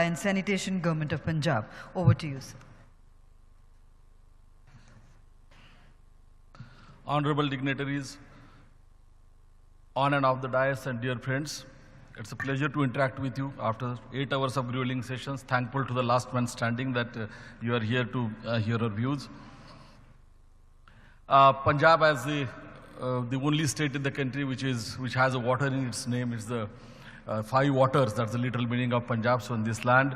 and Sanitation, Government of Punjab. Over to you, sir. Honorable dignitaries, on and off the dais, and dear friends, it's a pleasure to interact with you after 8 hours of grueling sessions. Thankful to the last man standing that you are here to hear our views. Punjab as the only state in the country which has a water in its name. It's the 5 waters. That's the literal meaning of Punjab. So in this land,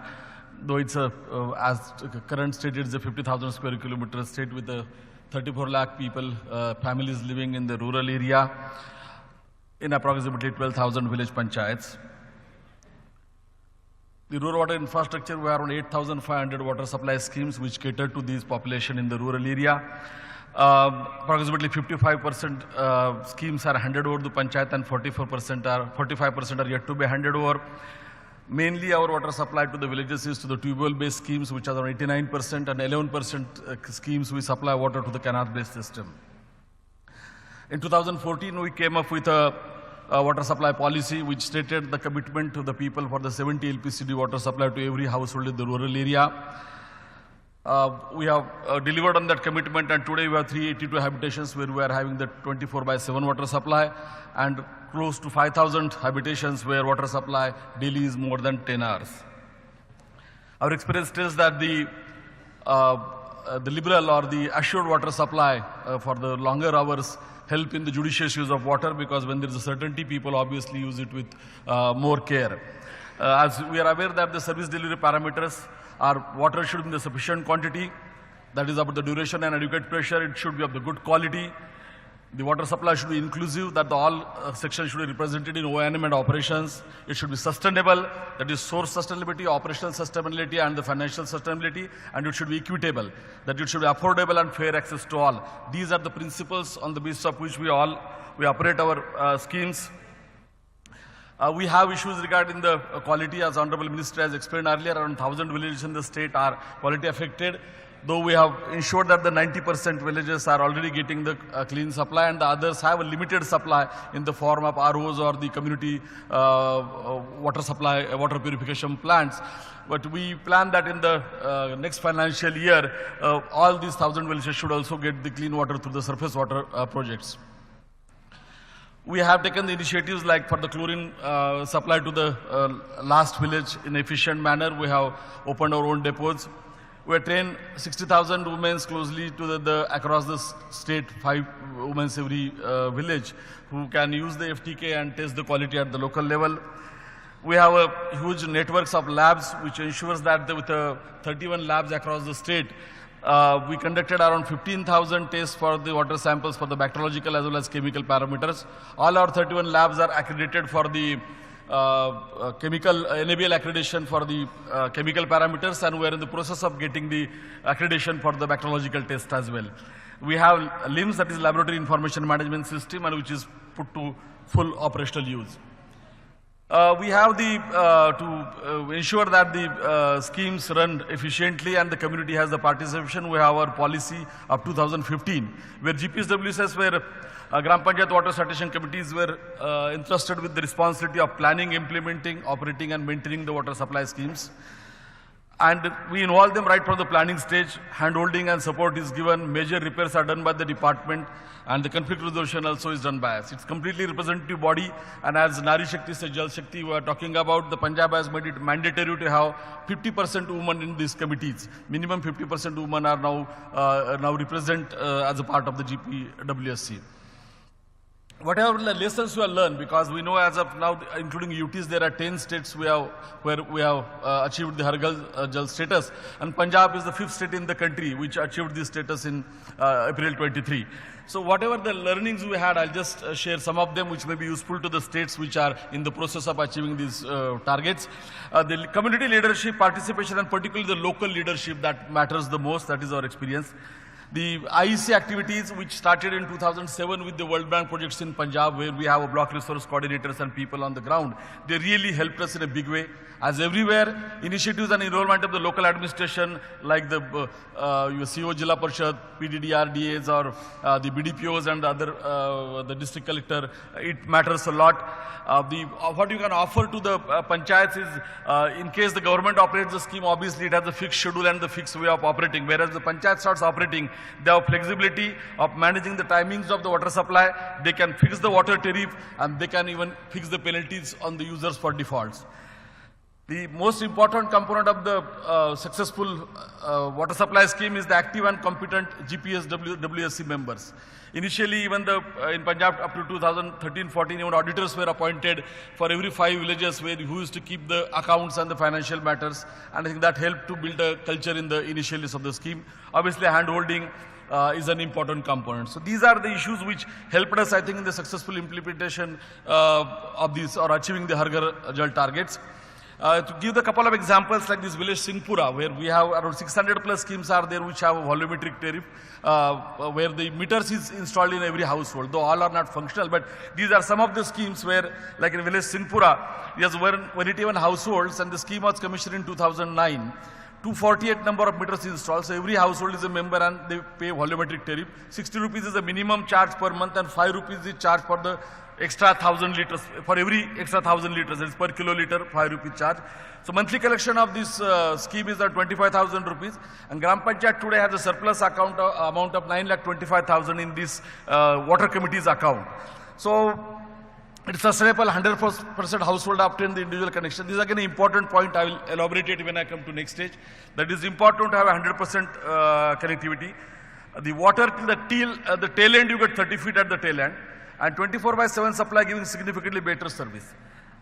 though it's as current state, it's a 50,000 square kilometer state with 34 lakh people, families living in the rural area, in approximately 12,000 village panchayats. The rural water infrastructure, we have around 8,500 water supply schemes which cater to this population in the rural area. Approximately 55% schemes are handed over to panchayat and 45% are yet to be handed over. Mainly our water supply to the villages is to the tube-well-based schemes, which are around 89%, and 11% schemes we supply water to the canal-based system. In 2014, we came up with a water supply policy which stated the commitment to the people for the 70 LPCD water supply to every household in the rural area. We have delivered on that commitment, and today we have 382 habitations where we are having the 24/7 water supply, and close to 5,000 habitations where water supply daily is more than 10 hours. Our experience tells that the liberal or the assured water supply for the longer hours help in the judicious use of water, because when there is a certainty, people obviously use it with more care. As we are aware that the service delivery parameters are water should be in the sufficient quantity, that is about the duration and adequate pressure, it should be of the good quality. The water supply should be inclusive, that all sections should be represented in O&M and operations. It should be sustainable, that is source sustainability, operational sustainability, and the financial sustainability, and it should be equitable, that it should be affordable and fair access to all. These are the principles on the basis of which we operate our schemes. We have issues regarding the quality, as Honorable Minister has explained earlier. Around 1,000 villages in the state are quality affected, though we have ensured that the 90% villages are already getting the clean supply, and the others have a limited supply in the form of ROs or the community water supply, water purification plants. But we plan that in the next financial year, all these 1,000 villages should also get the clean water through the surface water projects. We have taken the initiatives like for the chlorine supply to the last village in an efficient manner. We have opened our own depots. We have trained 60,000 women closely to across the state, 5 women every village, who can use the FTK and test the quality at the local level. We have a huge networks of labs which ensures that with 31 labs across the state, we conducted around 15,000 tests for the water samples for the bacteriological as well as chemical parameters. All our 31 labs are accredited for the chemical NABL accreditation for the chemical parameters, and we are in the process of getting the accreditation for the bacteriological test as well. We have LIMS, that is Laboratory Information Management System, and which is put to full operational use. We have to ensure that the schemes run efficiently and the community has the participation. We have our policy of 2015, where GPSWs were Gram Panchayat Water Sanitation Committees were entrusted with the responsibility of planning, implementing, operating and maintaining the water supply schemes. And we involve them right from the planning stage. Handholding and support is given. Major repairs are done by the department, and the conflict resolution also is done by us. It's completely representative body, and as Nari Shakti says, Jal Shakti, we are talking about, the Punjab has made it mandatory to have 50% women in these committees. Minimum 50% women are now represent as a part of the GPWSC. Whatever the lessons we have learned, because we know as of now, including UTs, there are 10 states where we have achieved the Har Ghar Jal status, and Punjab is the 5th state in the country which achieved this status in April 23. So whatever the learnings we had, I'll just share some of them which may be useful to the states which are in the process of achieving these targets. The community leadership participation, and particularly the local leadership, that matters the most. That is our experience. The IEC activities, which started in 2007 with the World Bank projects in Punjab, where we have a block resource coordinators and people on the ground, they really helped us in a big way. As everywhere, initiatives and involvement of the local administration like the your CO Jilla Parishad, PDDRDAs or the BDPOs and the other the district collector, it matters a lot. What you can offer to the panchayats is in case the government operates the scheme, obviously it has a fixed schedule and the fixed way of operating. Whereas the panchayat starts operating, they have flexibility of managing the timings of the water supply. They can fix the water tariff and they can even fix the penalties on the users for defaults. The most important component of the successful water supply scheme is the active and competent GPS WSC members. Initially, even in Punjab up to 2013-14, even auditors were appointed for every 5 villages who used to keep the accounts and the financial matters. And I think that helped to build a culture in the initial days of the scheme. Obviously, hand-holding is an important component. So these are the issues which helped us, I think, in the successful implementation of these or achieving the Har Ghar Jal targets. To give a couple of examples like this village Singhpura, where we have around 600 plus schemes are there which have a volumetric tariff, where the meters is installed in every household, though all are not functional, but these are some of the schemes where, like in village Singhpura, yes, 181 households and the scheme was commissioned in 2009. 248 number of meters installed, so every household is a member and they pay volumetric tariff. 60 rupees is the minimum charge per month and 5 rupees is charged for the extra 1,000 liters, for every extra 1,000 liters, it's per kiloliter, 5 rupee charge. So monthly collection of this scheme is at 25,000 rupees, and Gram Panchayat today has a surplus amount of 9,25,000 in this water committee's account. So it's sustainable, 100% household obtain the individual connection. This is again an important point. I will elaborate it when I come to next stage. That is important to have 100% connectivity. The water till the tail end, you get 30 feet at the tail end, and 24/7 supply giving significantly better service.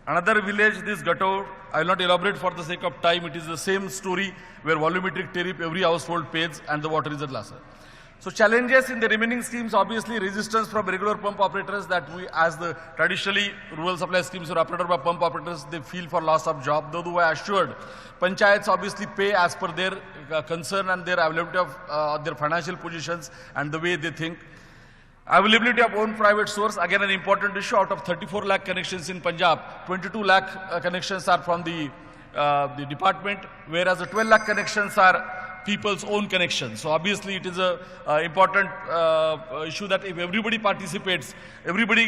Another village, this Gator, I will not elaborate for the sake of time. It is the same story where volumetric tariff every household pays and the water is at lesser. So challenges in the remaining schemes, obviously resistance from regular pump operators that we, as the traditionally rural supply schemes are operated by pump operators, they feel for loss of job. Though I assured, panchayats obviously pay as per their concern and their availability of their financial positions and the way they think. Availability of own private source, again an important issue. Out of 34 lakh connections in Punjab, 22 lakh connections are from the department, whereas the 12 lakh connections are people's own connections. So obviously it is a important issue that if everybody participates, everybody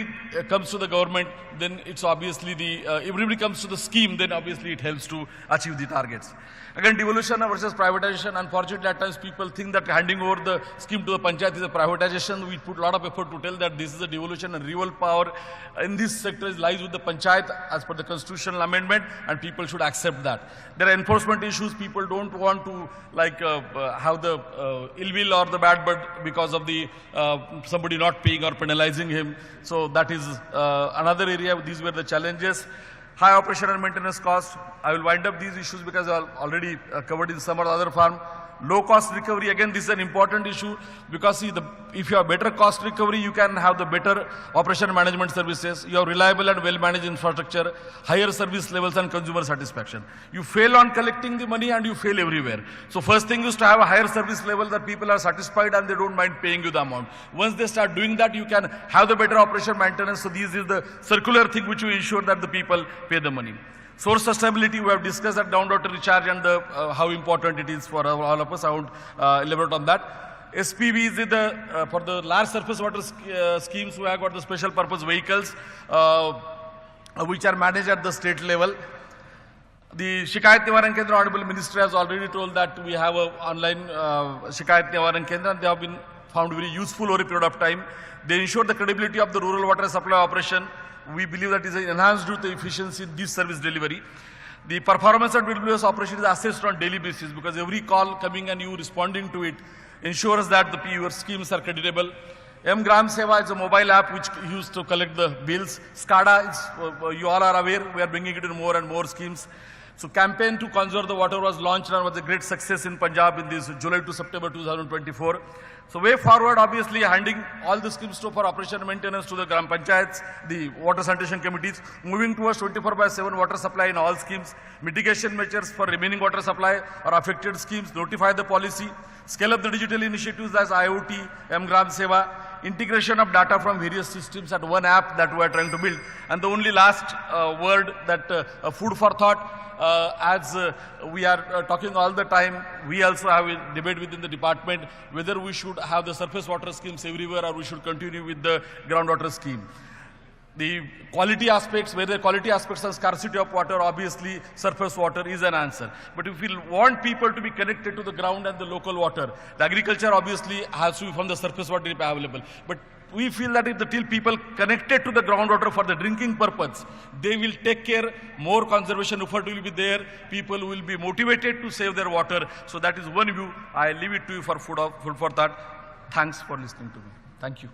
comes to the government, then it's obviously everybody comes to the scheme, then obviously it helps to achieve the targets. Again, devolution versus privatization. Unfortunately, at times people think that handing over the scheme to the panchayat is a privatization. We put a lot of effort to tell that this is a devolution and real power in this sector lies with the panchayat as per the constitutional amendment, and people should accept that. There are enforcement issues. People don't want to have the ill will or the bad blood because of the somebody not paying or penalizing him. So that is another area. These were the challenges. High operation and maintenance costs. I will wind up these issues because I already covered in some or the other form. Low cost recovery, again this is an important issue because see, if you have better cost recovery, you can have the better operation management services, you have reliable and well managed infrastructure, higher service levels and consumer satisfaction. You fail on collecting the money and you fail everywhere. So first thing is to have a higher service level that people are satisfied and they don't mind paying you the amount. Once they start doing that, you can have the better operation maintenance. So this is the circular thing which will ensure that the people pay the money. Source sustainability, we have discussed that groundwater recharge and how important it is for all of us. I won't elaborate on that. SPVs is for the large surface water schemes, we have got the special purpose vehicles which are managed at the state level. The Shikayat Nivaran Kendra, Honorable Minister has already told that we have an online Shikayat Nivaran Kendra, and they have been found very useful over a period of time. They ensure the credibility of the rural water supply operation. We believe that is enhanced due to efficiency in this service delivery. The performance of WWS operation is assessed on daily basis because every call coming and you responding to it ensures that your schemes are creditable. Gram Seva is a mobile app which used to collect the bills. SCADA is, you all are aware, we are bringing it in more and more schemes. So campaign to conserve the water was launched and was a great success in Punjab in this July to September 2024. So way forward, obviously handing all the schemes for operation and maintenance to the Gram Panchayats, the water sanitation committees, moving towards 24/7 water supply in all schemes, mitigation measures for remaining water supply or affected schemes, notify the policy, scale up the digital initiatives as IoT, Gram Seva, integration of data from various systems at one app that we are trying to build. And the only last word that food for thought. As we are talking all the time, we also have a debate within the department whether we should have the surface water schemes everywhere or we should continue with the groundwater scheme. The quality aspects, where the quality aspects of scarcity of water, obviously surface water is an answer. But if we want people to be connected to the ground and the local water, the agriculture obviously has to be from the surface water available. But we feel that if the till people connected to the groundwater for the drinking purpose, they will take care, more conservation effort will be there, people will be motivated to save their water. So that is one view. I leave it to you for food for thought. Thanks for listening to me. Thank you.